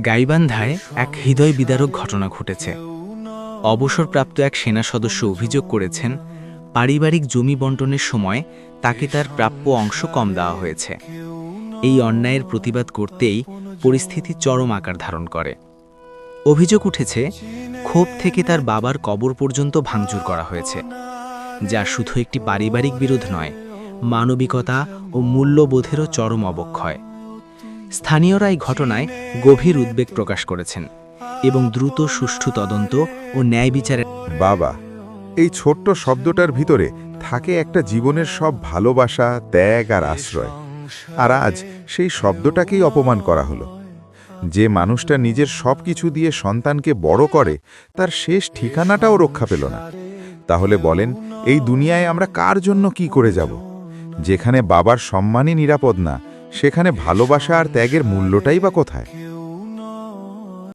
গাইবান্ধায় এক হৃদয় বিদারক ঘটনা ঘটেছে। অবসরপ্রাপ্ত এক সেনা সদস্য অভিযোগ করেছেন, পারিবারিক জমি বণ্টনের সময় তাকে তার প্রাপ্য অংশ কম দেওয়া হয়েছে। এই অন্যায়ের প্রতিবাদ করতেই পরিস্থিতি চরম আকার ধারণ করে। অভিযোগ উঠেছে, ক্ষোভ থেকে তার বাবার কবর পর্যন্ত ভাঙচুর করা হয়েছে, যা শুধু একটি পারিবারিক বিরোধ নয়, মানবিকতা ও মূল্যবোধেরও চরম অবক্ষয়। স্থানীয়রা এই ঘটনায় গভীর উদ্বেগ প্রকাশ করেছেন এবং দ্রুত সুষ্ঠু তদন্ত ও ন্যায় বিচারের বাবা, এই ছোট্ট শব্দটার ভিতরে থাকে একটা জীবনের সব ভালোবাসা, ত্যাগ আর আশ্রয়। আর আজ সেই শব্দটাকেই অপমান করা হলো। যে মানুষটা নিজের সব কিছু দিয়ে সন্তানকে বড় করে, তার শেষ ঠিকানাটাও রক্ষা পেল না। তাহলে বলেন, এই দুনিয়ায় আমরা কার জন্য কি করে যাব? যেখানে বাবার সম্মানই নিরাপদ না, সেখানে ভালোবাসা আর ত্যাগের মূল্যটাই বা কোথায়?